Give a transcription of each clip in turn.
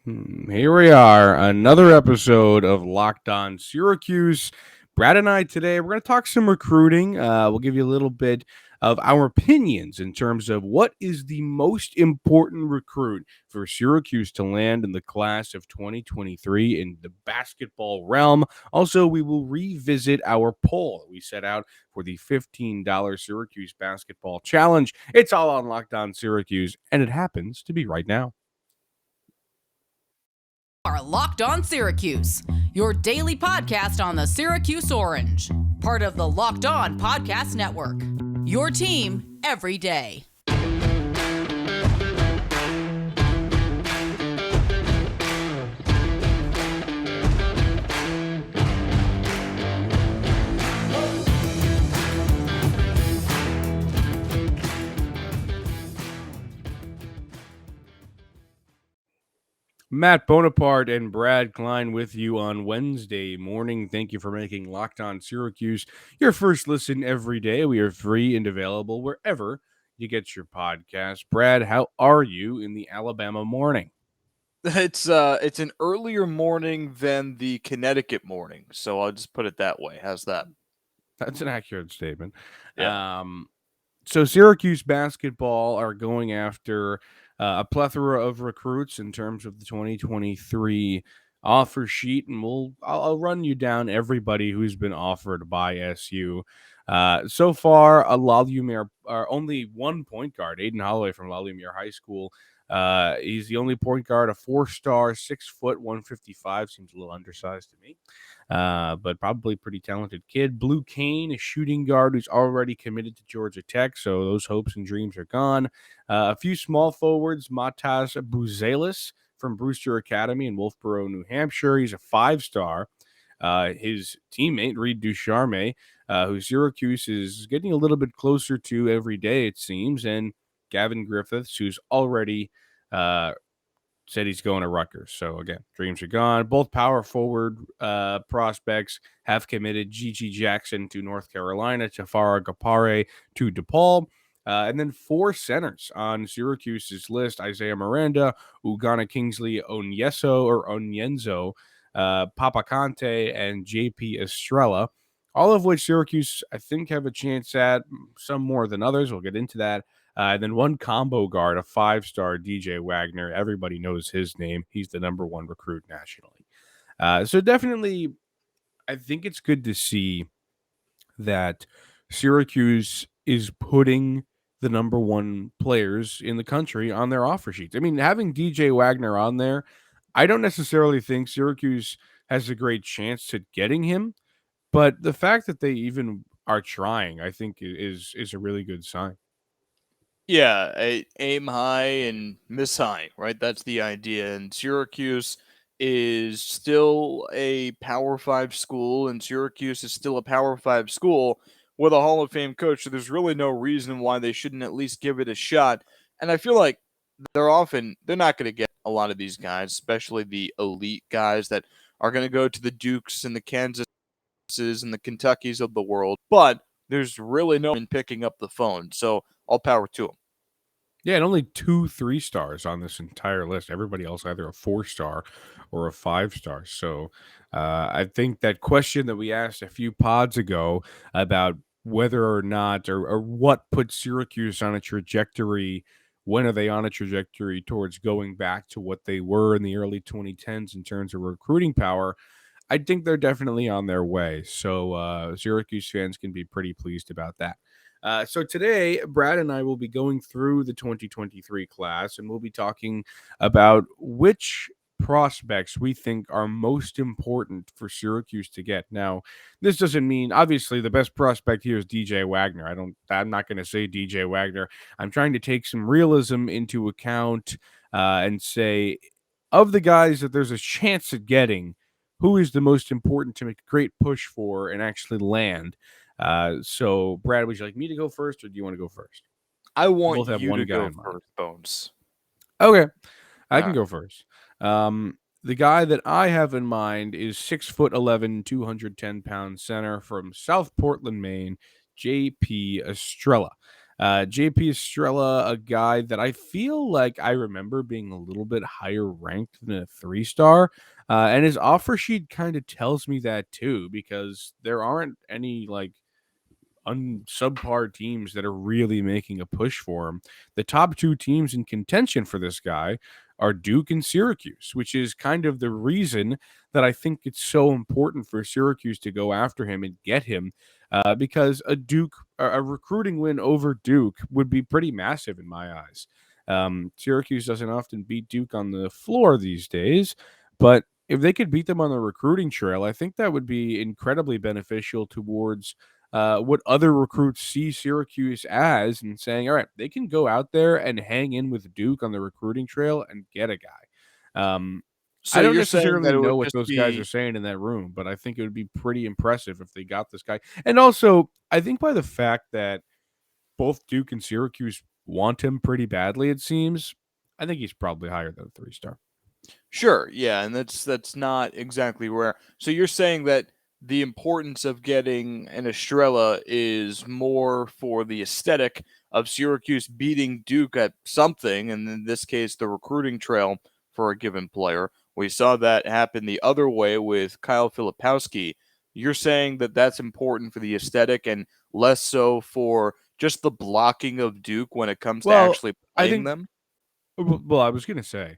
Here we are, another episode of Locked On Syracuse. Brad and I today, we're going to talk some recruiting. We'll give you a little bit of our opinions in terms of what is the most important recruit for Syracuse to land in the class of 2023 in the basketball realm. Also, we will revisit our poll that we set out for the $15 Syracuse Basketball Challenge. It's all on Locked On Syracuse, and it happens to be right now. Are Locked On Syracuse, your daily podcast on the Syracuse Orange, part of the Locked On Podcast Network. Your team every day. Matt Bonaparte and Brad Klein with you on Wednesday morning. Thank you for making Locked On Syracuse your first listen every day. We are free and available wherever you get your podcast. Brad, how are you in the Alabama morning? It's an earlier morning than the Connecticut morning, so I'll just put it that way. How's that? That's an accurate statement. Yeah. So Syracuse basketball are going after a plethora of recruits in terms of the 2023 offer sheet, and I'll run you down everybody who's been offered by SU. So far, only one point guard, Aiden Holloway from Lalumiere High School. He's the only point guard, a 4-star, 6 foot, 155. Seems a little undersized to me, but probably pretty talented kid. Blue Kane, a shooting guard who's already committed to Georgia Tech, so those hopes and dreams are gone. A few small forwards, Matas Buzelis from Brewster Academy in Wolfboro, New Hampshire. He's a 5-star. His teammate, Reed Ducharme, who Syracuse is getting a little bit closer to every day, it seems, and Gavin Griffiths, who's already said he's going to Rutgers. So, again, dreams are gone. Both power forward prospects have committed. Gigi Jackson to North Carolina, Tafara Gapare to DePaul. And then 4 centers on Syracuse's list: Isaiah Miranda, Ugana Kingsley Onyenzo, Papa Conte, and JP Estrella. All of which Syracuse, I think, have a chance at, some more than others. We'll get into that. And then one combo guard, a 5-star DJ Wagner. Everybody knows his name. He's the number 1 recruit nationally. So definitely, I think it's good to see that Syracuse is putting the number 1 players in the country on their offer sheets. I mean, having DJ Wagner on there, I don't necessarily think Syracuse has a great chance at getting him, but the fact that they even are trying, I think, is a really good sign. Yeah, aim high and miss high, right? That's the idea. And Syracuse is still a Power 5 school, and Syracuse is still a Power 5 school with a Hall of Fame coach. So there's really no reason why they shouldn't at least give it a shot. And I feel like they're not going to get a lot of these guys, especially the elite guys that are going to go to the Dukes and the Kansases and the Kentuckys of the world. But there's really no one picking up the phone. So all power to them. Yeah, and only 2 3-stars on this entire list. Everybody else either a 4-star or a 5-star. So I think that question that we asked a few pods ago about whether or not or what puts Syracuse on a trajectory, when are they on a trajectory towards going back to what they were in the early 2010s in terms of recruiting power, I think they're definitely on their way. So Syracuse fans can be pretty pleased about that. So today, Brad and I will be going through the 2023 class, and we'll be talking about which prospects we think are most important for Syracuse to get. Now, this doesn't mean, obviously, the best prospect here is DJ Wagner. I'm not going to say DJ Wagner. I'm trying to take some realism into account and say, of the guys that there's a chance at getting, who is the most important to make a great push for and actually land? So, Brad, would you like me to go first, or do you want to go first? I want Both have you one to guy go in mind. first, Bones. Okay, I can All go first. The guy that I have in mind is 6'11", 210-pound center from South Portland, Maine, JP Estrella. JP Estrella, a guy that I feel like I remember being a little bit higher ranked than a 3-star. And his offer sheet kind of tells me that too, because there aren't any like subpar teams that are really making a push for him. The top two teams in contention for this guy are Duke and Syracuse, which is kind of the reason that I think it's so important for Syracuse to go after him and get him, because a recruiting win over Duke would be pretty massive in my eyes. Syracuse doesn't often beat Duke on the floor these days, but if they could beat them on the recruiting trail, I think that would be incredibly beneficial towards what other recruits see Syracuse as, and saying, all right, they can go out there and hang in with Duke on the recruiting trail and get a guy. So I don't you're saying necessarily that it know would what just those guys are be saying in that room, but I think it would be pretty impressive if they got this guy. And also, I think by the fact that both Duke and Syracuse want him pretty badly, it seems, I think he's probably higher than a 3-star. sure, yeah, and that's not exactly rare. So you're saying that the importance of getting an Estrella is more for the aesthetic of Syracuse beating Duke at something, and in this case, the recruiting trail for a given player. We saw that happen the other way with Kyle Filipowski. You're saying that that's important for the aesthetic and less so for just the blocking of Duke when it comes to Well, actually I playing think them? Well, I was gonna say,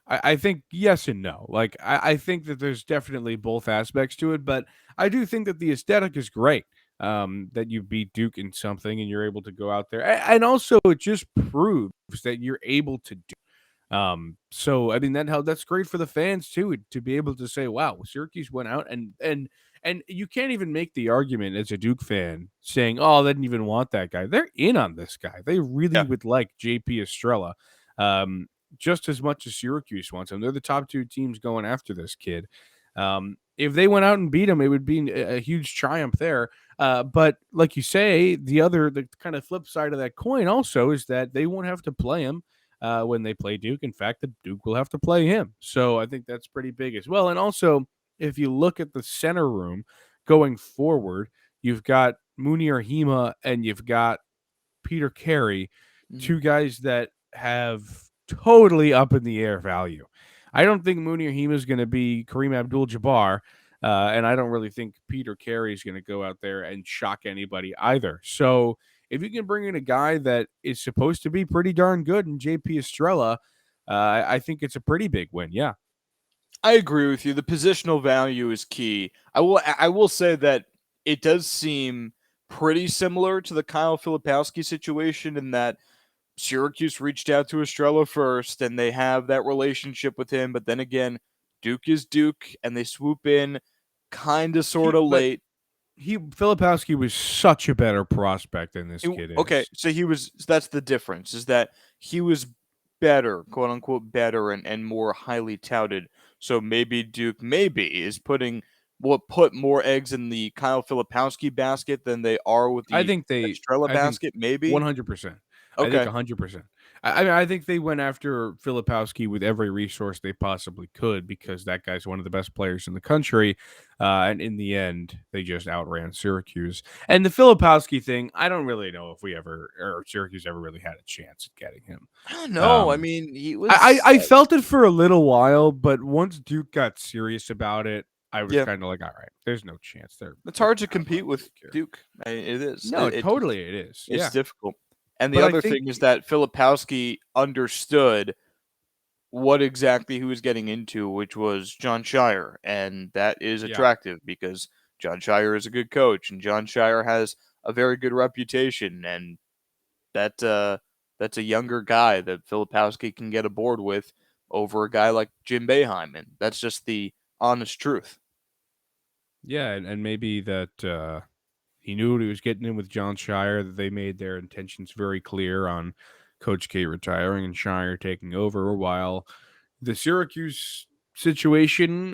I think yes and no. Like, I think that there's definitely both aspects to it, but I do think that the aesthetic is great. That you beat Duke in something and you're able to go out there, and also it just proves that you're able to do. So I mean that's great for the fans too, to be able to say, wow, Syracuse went out and you can't even make the argument as a Duke fan saying, oh, they didn't even want that guy. They're in on this guy. They really Yeah. would like JP Estrella, um, just as much as Syracuse wants him. They're the top two teams going after this kid. If they went out and beat him, it would be a huge triumph there. But like you say, the kind of flip side of that coin also is that they won't have to play him when they play Duke. In fact, the Duke will have to play him. So I think that's pretty big as well. And also, if you look at the center room going forward, you've got Munir Hema and you've got Peter Carey, Mhm. two guys that have totally up in the air value. I don't think Munir Hema is going to be Kareem Abdul-Jabbar, and I don't really think Peter Carey is going to go out there and shock anybody either. So if you can bring in a guy that is supposed to be pretty darn good in JP Estrella, I think it's a pretty big win. Yeah. I agree with you. The positional value is key. I will say that it does seem pretty similar to the Kyle Filipowski situation in that Syracuse reached out to Estrella first and they have that relationship with him, but then again, Duke is Duke and they swoop in kind of sort of But late. Filipowski was such a better prospect than this kid Okay, is. so that's the difference is that he was better, quote unquote better and more highly touted. So maybe Duke maybe is put more eggs in the Kyle Filipowski basket than they are with the Estrella I think basket, maybe. 100%. I think Okay. 100%. I mean, I think they went after Filipowski with every resource they possibly could because that guy's one of the best players in the country. And in the end, they just outran Syracuse. And the Filipowski thing, I don't really know if we ever, or Syracuse ever really had a chance at getting him. I don't know. I Um, mean, he I, was I I felt it for a little while, but once Duke got serious about it, I was yeah. kind of like, all right, there's no chance. It's They're hard to not compete letting with Duke here. Duke. It is. No, totally it is. It's Yeah. difficult. And the But I other think thing is that Filipowski understood what exactly he was getting into, which was John Shire, and that is yeah, attractive because John Shire is a good coach, and John Shire has a very good reputation, and that that's a younger guy that Filipowski can get aboard with over a guy like Jim Boeheim, and that's just the honest truth. yeah, and maybe that he knew what he was getting in with John Shire, that they made their intentions very clear on Coach K retiring and Shire taking over, while the Syracuse situation,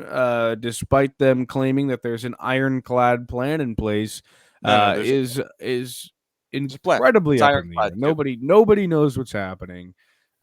despite them claiming that there's an ironclad plan in place, No, there's is a plan. incredibly It's up in the ironclad air. too. Nobody knows what's happening.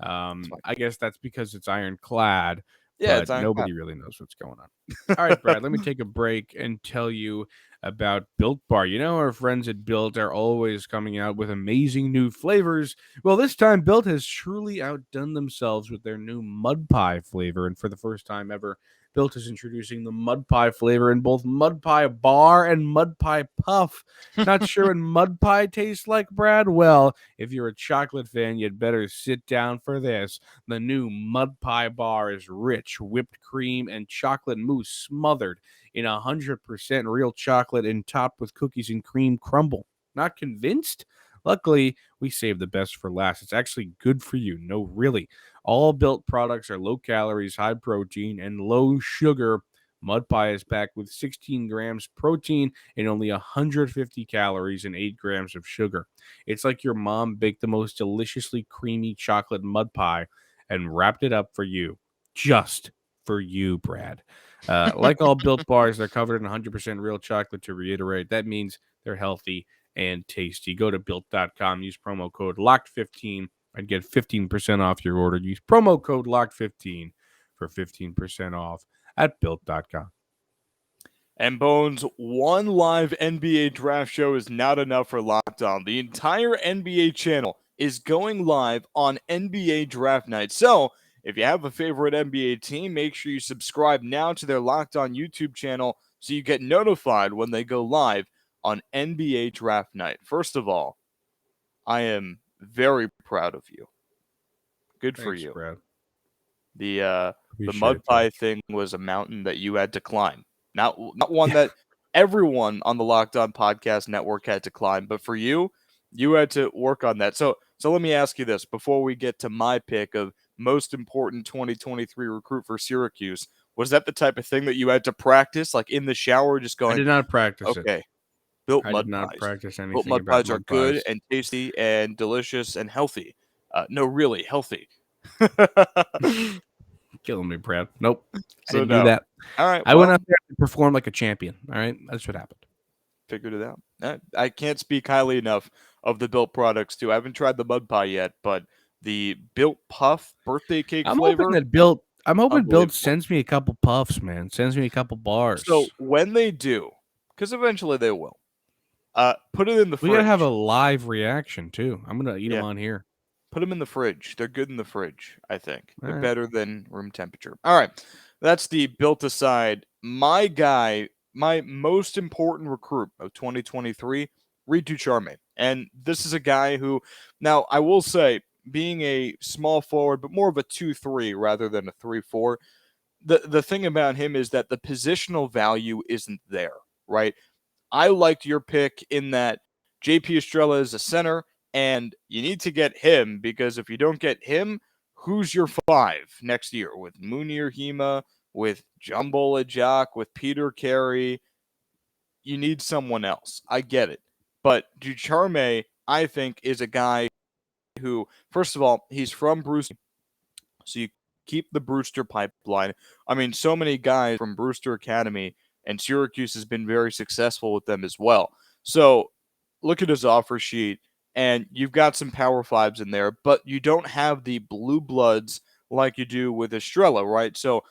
That's fine. I guess that's because it's ironclad, Yeah, but it's ironclad. nobody really knows what's going on. All right, Brad, let me take a break and tell you about Built Bar. You know, our friends at Built are always coming out with amazing new flavors. Well, this time, Built has truly outdone themselves with their new mud pie flavor. And for the first time ever, Built is introducing the mud pie flavor in both mud pie bar and mud pie puff. Not sure what mud pie tastes like, Brad? Well, if you're a chocolate fan, you'd better sit down for this. The new mud pie bar is rich whipped cream and chocolate mousse smothered in 100% real chocolate and topped with cookies and cream crumble. Not convinced? Luckily, we saved the best for last. It's actually good for you. No, really. All Built products are low calories, high protein, and low sugar. Mud pie is packed with 16 grams protein and only 150 calories and 8 grams of sugar. It's like your mom baked the most deliciously creamy chocolate mud pie and wrapped it up for you. Just for you, Brad. Like all Built bars, they're covered in 100% real chocolate. To reiterate, that means they're healthy and tasty. Go to built.com, use promo code LOCKED15 and get 15% off your order. Use promo code LOCKED15 for 15% off at built.com. And Bones, one live NBA draft show is not enough for Locked On. The entire NBA channel is going live on NBA draft night. So, if you have a favorite NBA team, make sure you subscribe now to their Locked On YouTube channel so you get notified when they go live on NBA draft night. First of all, I am very proud of you. Good for Thanks, you. Brad. The mud Appreciate that. pie thing was a mountain that you had to climb. Not one that everyone on the Locked On Podcast Network had to climb, but for you, you had to work on that. So let me ask you this before we get to my pick of most important 2023 recruit for Syracuse. Was that the type of thing that you had to practice, like in the shower, just I going, did not practice it. okay, built I did mud not pies. practice Built anything mud about pies are mud good pies. and tasty and delicious and healthy. No, really healthy. Killing me, Brad. Nope. I So didn't do no. that. All right, I went well, out there to perform like a champion. All right. That's what happened. figured it out. I can't speak highly enough of the Built products too. I haven't tried the mud pie yet, but the Built Puff birthday cake I'm hoping flavor, that Built I'm hoping Built unbelievable. sends me a couple puffs, man. Sends me a couple So bars. when they do, because eventually they will, put it in the We gotta have a fridge. live reaction too. I'm gonna eat them Yeah, on here. put them in the fridge. They're good in the fridge, I think. All They're right. better than room temperature. All right. That's the Built aside. My guy, my most important recruit of 2023, Ritu Charme. And this is a guy who, now I will say, being a small forward, but more of a 2-3 rather than a 3-4, the thing about him is that the positional value isn't there, right? I liked your pick in that JP Estrella is a center, and you need to get him because if you don't get him, who's your five next year? With Munir Hema, with Jumbo Jack, with Peter Carey, you need someone else. I get it. But Ducharme, I think, is a guy who, first of all, he's from Bruce. So you keep the Brewster pipeline. I mean, so many guys from Brewster Academy and Syracuse has been very successful with them as well. So look at his offer sheet, and you've got some Power Fives in there, but you don't have the blue bloods like you do with Estrella, right? So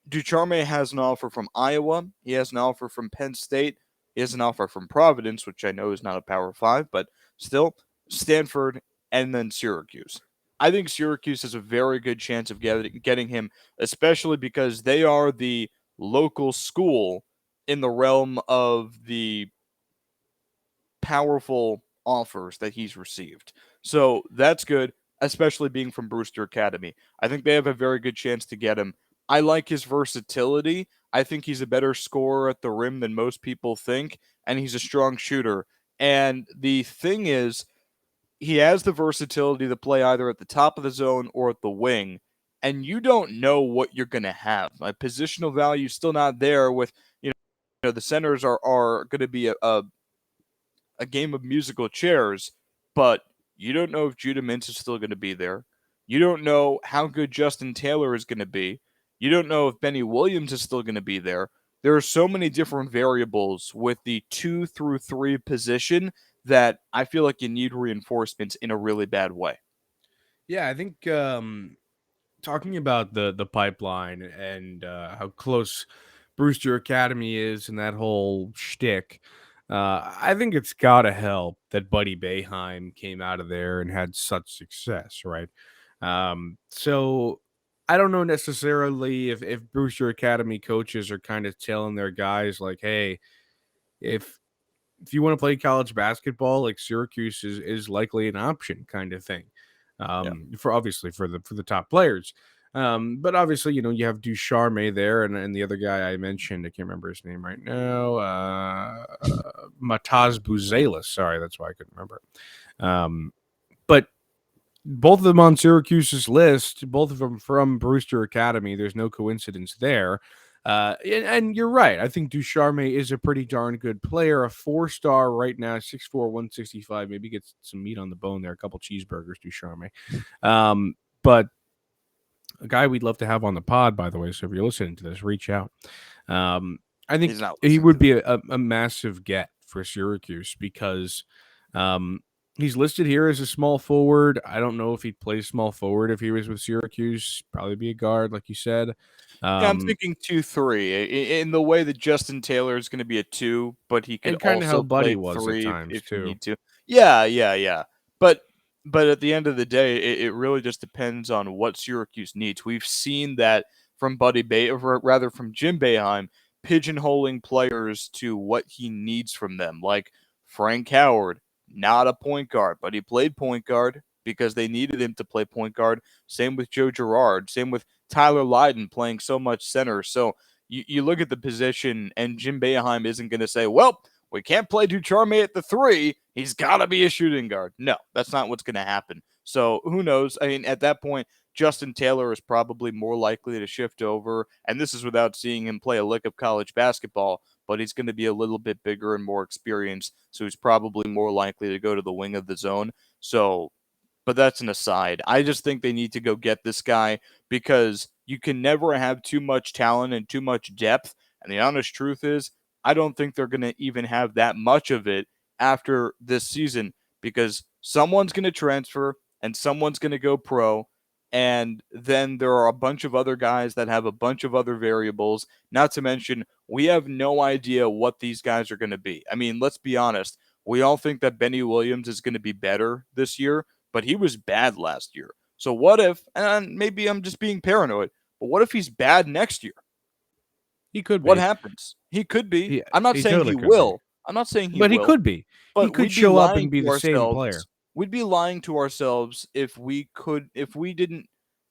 Ducharme has an offer from Iowa. He has an offer from Penn State. He has an offer from Providence, which I know is not a Power Five, but still Stanford and then Syracuse. I think Syracuse has a very good chance of getting him, especially because they are the local school in the realm of the powerful offers that he's received. So that's good, especially being from Brewster Academy. I think they have a very good chance to get him. I like his versatility. I think he's a better scorer at the rim than most people think, and he's a strong shooter. And the thing is, he has the versatility to play either at the top of the zone or at the wing, and you don't know what you're going to have. My positional value is still not there with, the centers are going to be a game of musical chairs, but you don't know if Judah Mintz is still going to be there. You don't know how good Justin Taylor is going to be. You don't know if Benny Williams is still going to be there. There are so many different variables with the 2 through 3 position that I feel like you need reinforcements in a really bad way. Yeah, I think talking about the pipeline and how close Brewster Academy is and that whole shtick. I think it's gotta help that Buddy Boeheim came out of there and had such success, right? So I don't know necessarily if Brewster Academy coaches are kind of telling their guys like, hey, if if you want to play college basketball, like Syracuse is likely an option, kind of thing. Yeah. For obviously for the top players. But obviously, you have Ducharme there, and the other guy I mentioned, I can't remember his name right now. Mataz Buzelis. Sorry, that's why I couldn't remember. But both of them on Syracuse's list, both of them from Brewster Academy. There's no coincidence there. And you're right. I think Ducharme is a pretty darn good player, a 4-star right now, 6'4", 165. Maybe gets some meat on the bone there, a couple cheeseburgers, Ducharme. But a guy we'd love to have on the pod, by the way. So if you're listening to this, reach out. I think He's not he listening would to be this. a massive get for Syracuse because he's listed here as a small forward. I don't know if he'd play small forward if he was with Syracuse. Probably be a guard, like you said. Yeah, I'm thinking 2-3 in the way that Justin Taylor is going to be a 2, but he could And kind of how also Buddy play was at 3 times if you too. need to. Yeah, yeah, yeah. But at the end of the day, it really just depends on what Syracuse needs. We've seen that from or rather from Jim Boeheim, pigeonholing players to what he needs from them. Like Frank Howard, not a point guard, but he played point guard because they needed him to play point guard. Same with Joe Girard. Same with Tyler Lydon playing so much center. So you look at the position, and Jim Boeheim isn't going to say, well, we can't play Ducharme at the 3. He's got to be a shooting guard. No, that's not what's going to happen. So who knows? I mean, at that point, Justin Taylor is probably more likely to shift over. And this is without seeing him play a lick of college basketball, but he's going to be a little bit bigger and more experienced. So he's probably more likely to go to the wing of the zone. So but that's an aside. I just think they need to go get this guy because you can never have too much talent and too much depth. And the honest truth is, I don't think they're going to even have that much of it after this season because someone's going to transfer and someone's going to go pro. And then there are a bunch of other guys that have a bunch of other variables. Not to mention, we have no idea what these guys are going to be. I mean, let's be honest. We all think that Benny Williams is going to be better this year, but he was bad last year. So what if, and maybe I'm just being paranoid, but what if he's bad next year? He could What be. happens? He could be. He I'm not he saying totally he could be. will. I'm not saying he But he will, could be. He but could we'd be show up lying and be to the same player. ourselves. We'd be lying to ourselves if we didn't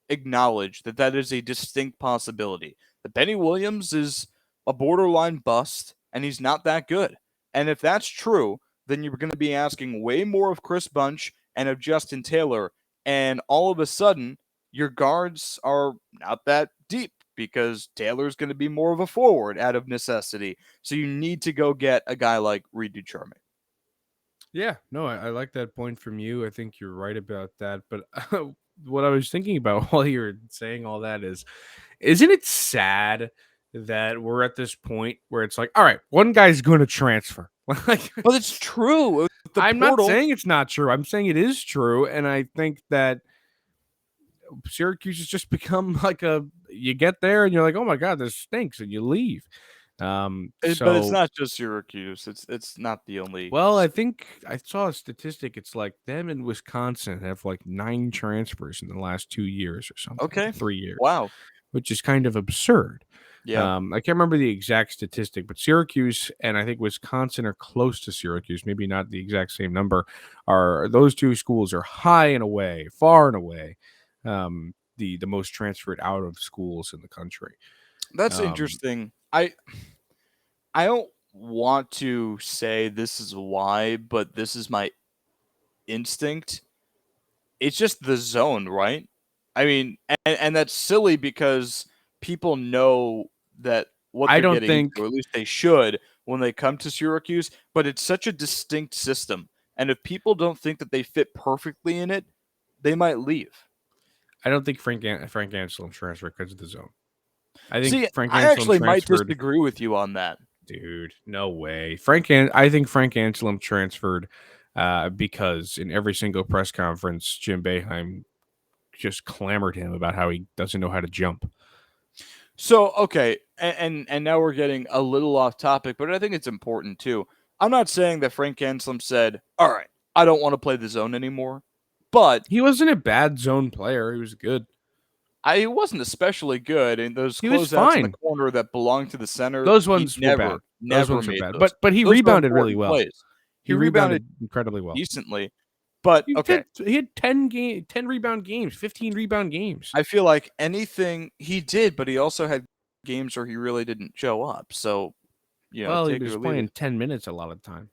acknowledge that that is a distinct possibility. That Benny Williams is a borderline bust and he's not that good. And if that's true, then you're going to be asking way more of Chris Bunch and of Justin Taylor, and all of a sudden your guards are not that deep because Taylor's going to be more of a forward out of necessity. So you need to go get a guy like Reed Ducharme. Yeah, no, I like that point from you. I think you're right about that. But what I was thinking about while you were saying all that is, isn't it sad that we're at this point where it's like, all right, one guy's going to transfer? Like, But it's true. With the I'm not portal, saying it's not true. I'm saying it is true, and I think that Syracuse has just become like you get there and you're like, oh my god, this stinks, and you leave. but it's So not just Syracuse. It's not the only. well, I think I saw a statistic. It's like them in Wisconsin have like 9 transfers in the last 2 years or something, Okay. 3 years, Wow. which is kind of absurd. Yeah. I can't remember the exact statistic, but Syracuse and I think Wisconsin are close to Syracuse, maybe not the exact same number. Are those two schools are high and away, far and away, the most transferred out of schools in the country. That's Um, interesting. I don't want to say this is why, but this is my instinct. It's just the zone, right? I mean, and that's silly because people know that what I they're don't getting into, think or at least they should when they come to Syracuse, but it's such a distinct system. And if people don't think that they fit perfectly in it, they might leave. Frank Anselm transferred because of the zone. I think See, Frank I Anselm actually might transferred. disagree with you on that. Dude, no way. I think Frank Anselm transferred because in every single press conference, Jim Boeheim just clamored him about how he doesn't know how to jump. So, okay, and now we're getting a little off topic, but I think it's important too. I'm not saying that Frank Anselm said, "All right, I don't want to play the zone anymore," but He wasn't a bad zone player. He was good. he wasn't especially good. And those He was closeouts in the fine. corner that belonged to the center, Those he ones were bad. never, Those never ones were made bad. those. But he Those were rebounded really important well. plays. He He rebounded rebounded incredibly well. decently, but okay. He had 10 rebound games, 15 rebound games. I feel like anything he did, but he also had games where he really didn't show up. So, Well, he take it was or leave it. playing 10 minutes a lot of the time.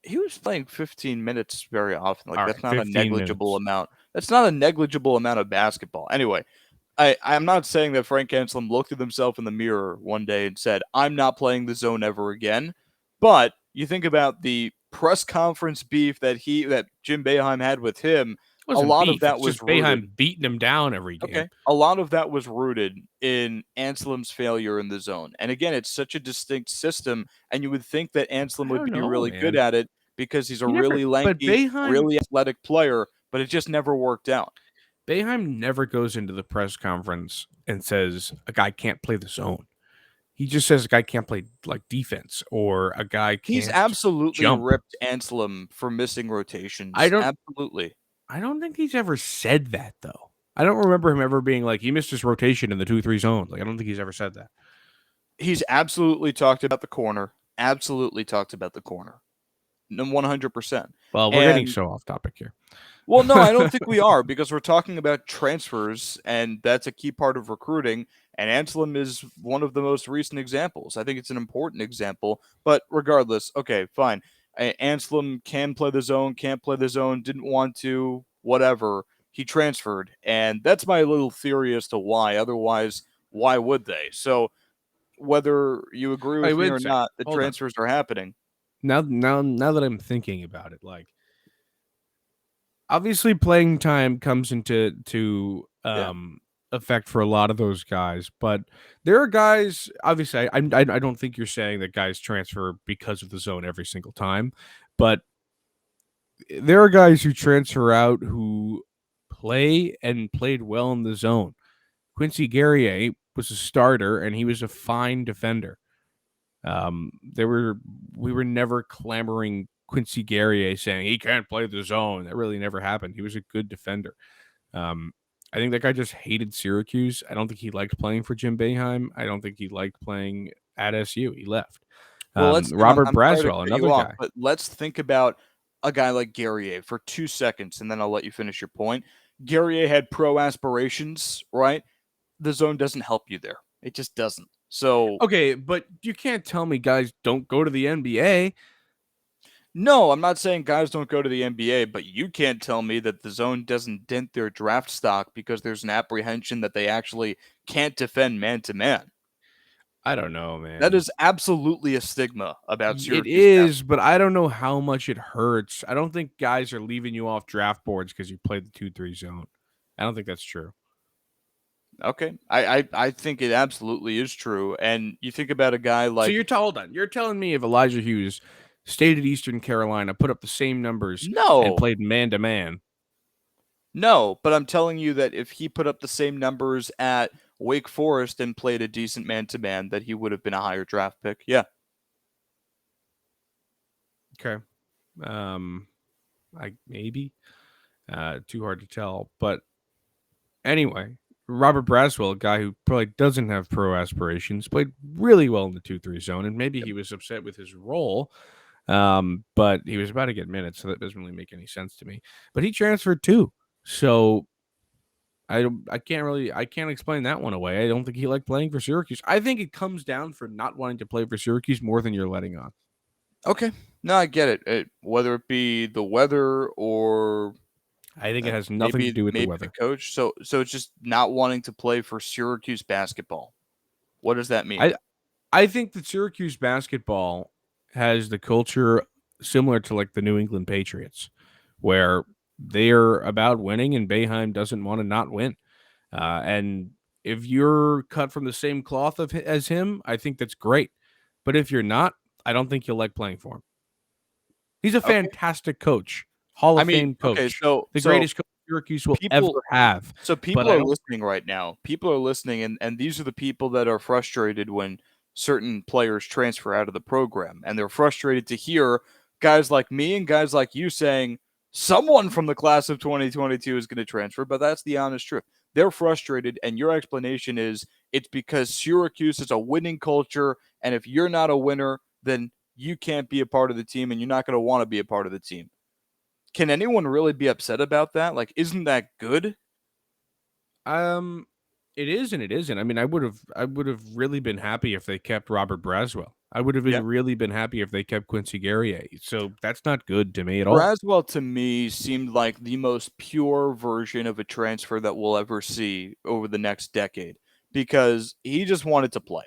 He was playing 15 minutes very often. Like All that's right, not a 15 negligible minutes. amount. That's not a negligible amount of basketball. Anyway, I'm not saying that Frank Anselm looked at himself in the mirror one day and said, "I'm not playing the zone ever again." But you think about the press conference beef that Jim Boeheim had with him. It A wasn't lot of beef. that It's was just rooted. Boeheim beating him down every game. Okay. A lot of that was rooted in Anselm's failure in the zone. And again, it's such a distinct system, and you would think that Anselm I would don't be know, really good man. at it because he's a He never, really but lanky, really athletic player, but it just never worked out. Boeheim never goes into the press conference and says a guy can't play the zone. He just says a guy can't play like defense or a guy He's can't absolutely jump. ripped Anselm for missing I rotations. don't Absolutely. I don't think he's ever said that though. I don't remember him ever being like he missed his rotation in the 2-3 zone. Like I don't think he's ever said that. He's absolutely talked about the corner. Absolutely talked about the corner. 100%. Well, we're getting And so off topic here. well, no, I don't think we are because we're talking about transfers, and that's a key part of recruiting. And Anselm is one of the most recent examples. I think it's an important example. But regardless, okay, fine. Anselm can play the zone, can't play the zone, didn't want to, whatever. He transferred. And that's my little theory as to why. Otherwise, why would they? So whether you agree I with me would or say, not, the hold on. transfers are happening. Now that I'm thinking about it, like obviously playing time comes into Yeah. effect for a lot of those guys, but there are guys. Obviously, I don't think you're saying that guys transfer because of the zone every single time, but there are guys who transfer out who play and played well in the zone. Quincy Guerrier was a starter and he was a fine defender. There were we were never clamoring Quincy Guerrier saying he can't play the zone. That really never happened. He was a good defender. Um, I think that guy just hated Syracuse. I don't think he liked playing for Jim Boeheim. I don't think he liked playing at SU. He left. Well, let's and Robert I'm sorry to Braswell, cut you another off, guy. but let's think about a guy like Guerrier for 2 seconds, and then I'll let you finish your point. Guerrier had pro aspirations, right? The zone doesn't help you there. It just doesn't. So, Okay, but you can't tell me guys don't go to the NBA. no, I'm not saying guys don't go to the NBA, but you can't tell me that the zone doesn't dent their draft stock because there's an apprehension that they actually can't defend man to man. I don't know, That man. is absolutely a stigma about It Syracuse is, basketball. but I don't know how much it hurts. I don't think guys are leaving you off draft boards because you played the 2-3 zone. I don't think that's true. Okay. I think it absolutely is true. And you think about a guy So like hold on. You're telling me if Elijah Hughes stayed at Eastern Carolina, put up the same numbers, and no, played man to man. no, but I'm telling you that if he put up the same numbers at Wake Forest and played a decent man to man, that he would have been a higher draft pick. Yeah. Okay. I maybe. Too hard to tell. But anyway, Robert Braswell, a guy who probably doesn't have pro aspirations, played really well in the 2-3 zone, and maybe he was upset with his role. But he was about to get minutes, so that doesn't really make any sense to me. But he transferred too. So I can't explain that one away. I don't think he liked playing for Syracuse. I think it comes down for not wanting to play for Syracuse more than you're letting on. Okay. No, I get it. Whether it be the weather or I think it has nothing to maybe do with the maybe the weather. coach. So it's just not wanting to play for Syracuse basketball. What does that mean? I think that Syracuse basketball has the culture similar to like the New England Patriots, where they're about winning and Boeheim doesn't want to not win. And if you're cut from the same cloth as him, I think that's great. But if you're not, I don't think you'll like playing for him. He's a Okay. fantastic coach, Hall I of mean, Fame okay, coach, so the so greatest coach Syracuse will ever people have. So But people I are don't. listening right now. People are listening, and these are the people that are frustrated when certain players transfer out of the program. And they're frustrated to hear guys like me and guys like you saying someone from the class of 2022 is going to transfer, but that's the honest truth. They're frustrated, and your explanation is it's because Syracuse is a winning culture, and if you're not a winner, then you can't be a part of the team, and you're not going to want to be a part of the team. Can anyone really be upset about that? Like, isn't that good? Um, it is and it isn't. I mean, I would have really been happy if they kept Robert Braswell. I would have Yeah. really been happy if they kept Quincy Guerrier. So that's not good to me at all. Braswell to me seemed like the most pure version of a transfer that we'll ever see over the next decade because he just wanted to play.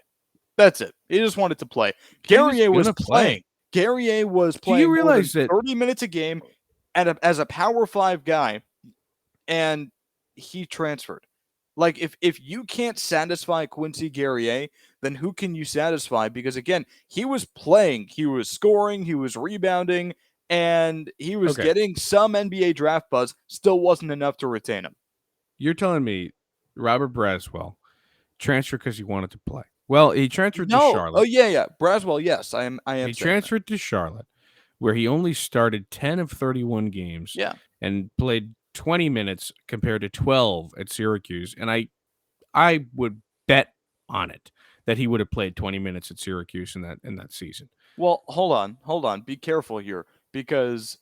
That's it. He just wanted to play. He was Guerrier was gonna playing. play. Guerrier was Do you playing more than realize that? 30 minutes a game as a Power 5 guy, and he transferred. Like if you can't satisfy Quincy Guerrier, then who can you satisfy? Because again, he was playing, he was scoring, he was rebounding, and he was Okay, getting some NBA draft buzz. Still wasn't enough to retain him. you're telling me Robert Braswell transferred because he wanted to play. Well, he transferred to No. Oh Charlotte. yeah, yeah. Braswell, yes, I am He saying that. transferred to Charlotte, where he only started 10 of 31 games Yeah. and played 20 minutes compared to 12 at Syracuse. And I would bet on it that he would have played 20 minutes at Syracuse in that season. Well, hold on. Be careful here because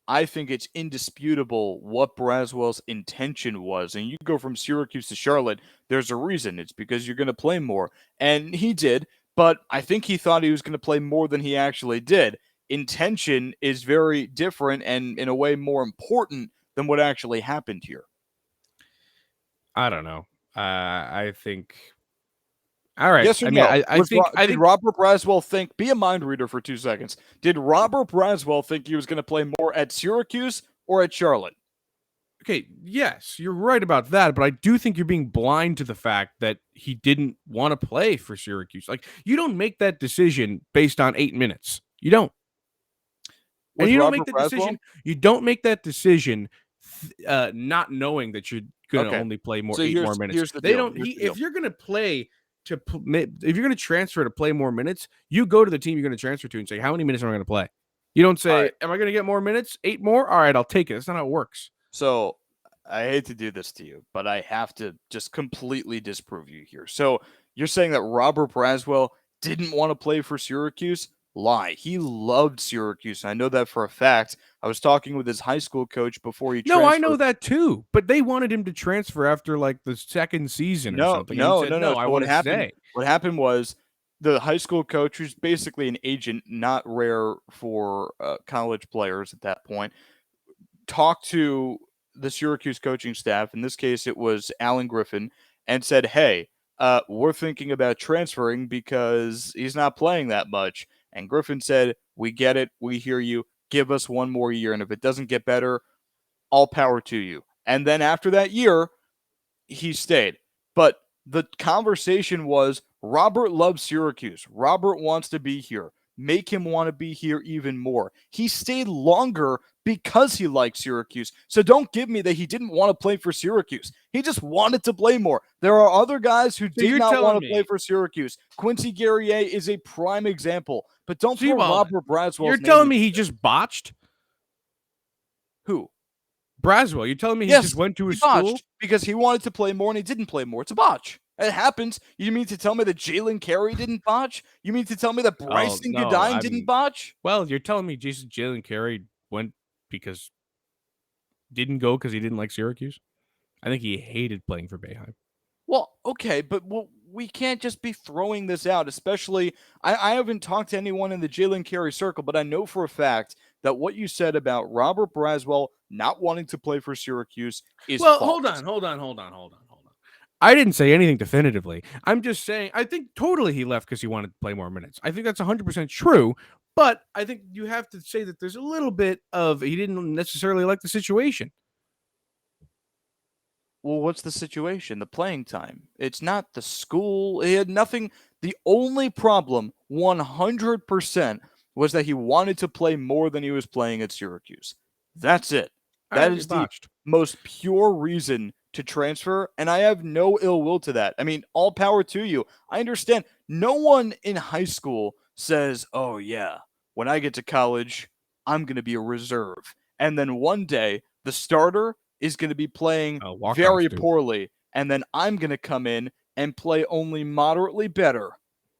I think it's indisputable what Braswell's intention was. And you go from Syracuse to Charlotte, there's a reason. It's because you're going to play more. And he did, but I think he thought he was going to play more than he actually did. Intention is very different and, in a way, more important than what actually happened here. I don't know. I think. All right. Yes or I mean, no? I Did think. Robert Braswell think? Be a mind reader for 2 seconds. Did Robert Braswell think he was going to play more at Syracuse or at Charlotte? Okay, yes, you're right about that, but I do think you're being blind to the fact that he didn't want to play for Syracuse. Like, you don't make that decision based on 8 minutes. You don't. And With you don't make Robert the Braswell? decision. You don't make that decision, not knowing that you're gonna Okay. only play more So 8 more minutes. here's the They deal. don't. Here's He the deal. if you're gonna play if you're gonna transfer to play more minutes, you go to the team you're gonna transfer to and say, how many minutes am I gonna play? You don't All say, right. am I gonna get more minutes? 8 more? All right, I'll take it. That's not how it works. So I hate to do this to you, but I have to just completely disprove you here. So you're saying that Robert Braswell didn't want to play for Syracuse? Lie. He loved Syracuse. I know that for a fact. I was talking with his high school coach before he No, I know transferred. that too. But they wanted him to transfer after like the second season or No, something, and he no, said, no, no. "No, I So want to stay." what happened was the high school coach, who's basically an agent, not rare for college players at that point, talked to the Syracuse coaching staff. In this case, it was Alan Griffin, and said, "Hey, we're thinking about transferring because he's not playing that much." And Griffin said, "We get it. We hear you. Give us one more year, and if it doesn't get better, all power to you." And then after that year, he stayed. But the conversation was Robert loves Syracuse. Robert wants to be here. Make him want to be here even more. He stayed longer because he liked Syracuse. So don't give me that he didn't want to play for Syracuse. He just wanted to play more. There are other guys who So did you're not want telling to play me, for Syracuse. Quincy Guerrier is a prime example. But don't so you, throw hold on. Robert You're Braswell's name telling into me he this. just botched Who? Braswell? You're telling me he just Yes, went to he his school? botched because he wanted to play more and he didn't play more. It's a botch. It happens. You mean to tell me that Jalen Carey didn't botch? You mean to tell me that Oh Bryson no, Godine didn't botch? well, you're telling me Jason Jalen Carey went because didn't go because he didn't like Syracuse. I think he hated playing for Boeheim. Well, okay, but we can't just be throwing this out, especially I haven't talked to anyone in the Jalen Carey circle, but I know for a fact that what you said about Robert Braswell not wanting to play for Syracuse is Well, hold false. on, hold on, hold on, hold on, hold on. I didn't say anything definitively. I'm just saying I think totally he left because he wanted to play more minutes. I think that's 100% true, but I think you have to say that there's a little bit of he didn't necessarily like the situation. Well, what's the situation? The playing time. It's not the school. He had nothing. The only problem, 100%, was that he wanted to play more than he was playing at Syracuse. That's it. All That right, he is the botched. most pure reason to transfer, and I have no ill will to that. I mean, all power to you. I understand. No one in high school says, "Oh yeah, when I get to college, I'm going to be a reserve." And then one day, the starter is going to be playing Walk-ons very do. poorly, and then I'm going to come in and play only moderately better.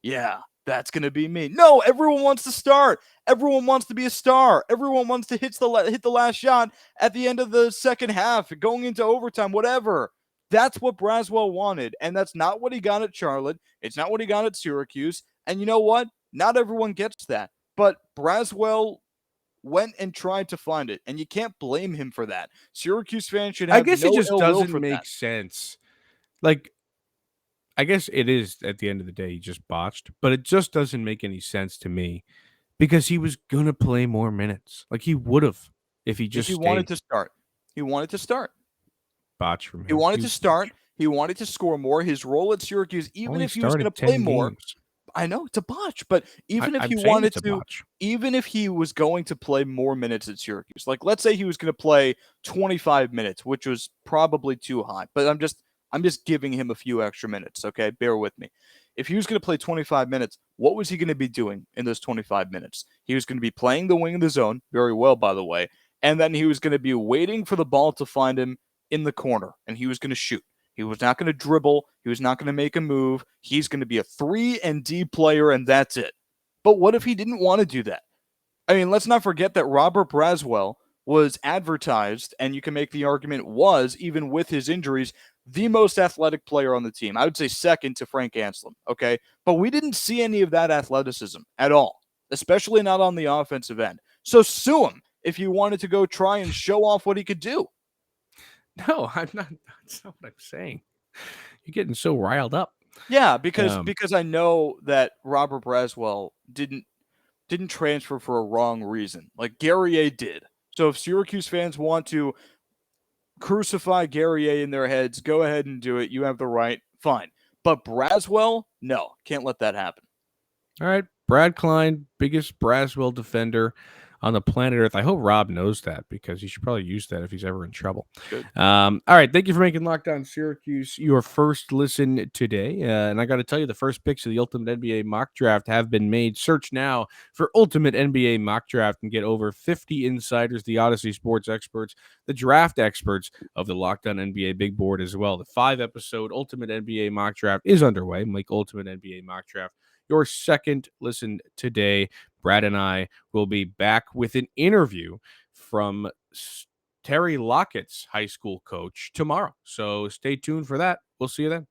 Yeah, that's going to be me. No, everyone wants to start. Everyone wants to be a star. Everyone wants to hit the last shot at the end of the second half, going into overtime, whatever. That's what Braswell wanted, and that's not what he got at Charlotte. It's not what he got at Syracuse. And you know what? Not everyone gets that. But Braswell went and tried to find it, and you can't blame him for that. Syracuse fans should I have guess it no just ill will doesn't for make that. sense. Like, I guess it is at the end of the day, he just botched, but it just doesn't make any sense to me because he was gonna play more minutes. Like he would have if he If just he wanted stayed. to start, he wanted to start. Botch from He him. wanted to Huge start. botch. He wanted to score more. His role at Syracuse, even Only if he was going started to play 10 more, games. I know it's a botch, but I'm saying it's a botch. even if he was going to play more minutes at Syracuse, like let's say he was going to play 25 minutes, which was probably too high, but I'm just giving him a few extra minutes, okay? Bear with me. If he was going to play 25 minutes, what was he going to be doing in those 25 minutes? He was going to be playing the wing of the zone, very well, by the way, and then he was going to be waiting for the ball to find him in the corner, and he was going to shoot. He was not going to dribble. He was not going to make a move. He's going to be a 3-and-D player, and that's it. But what if he didn't want to do that? I mean, let's not forget that Robert Braswell was advertised, and you can make the argument was, even with his injuries, the most athletic player on the team. I would say second to Frank Anselem, okay? But we didn't see any of that athleticism at all, especially not on the offensive end. So sue him if you wanted to go try and show off what he could do. No, I'm not. That's not what I'm saying. You're getting so riled up. Yeah, because Um, I know that Robert Braswell didn't transfer for a wrong reason. Like Guerrier did. So if Syracuse fans want to crucify Guerrier in their heads, go ahead and do it. You have the right. Fine. But Braswell, no, can't let that happen. all right, Brad Klein, biggest Braswell defender on the planet Earth. I hope Rob knows that because he should probably use that if he's ever in trouble. Good. All right, thank you for making Lockdown Syracuse your first listen today. And I got to tell you, the first picks of the Ultimate NBA Mock Draft have been made. Search now for Ultimate NBA Mock Draft and get over 50 insiders, the Odyssey Sports experts, the draft experts of the Lockdown NBA Big Board as well. The 5-episode Ultimate NBA Mock Draft is underway. Make Ultimate NBA Mock Draft your second listen today. Brad and I will be back with an interview from Terry Lockett's high school coach tomorrow. So stay tuned for that. We'll see you then.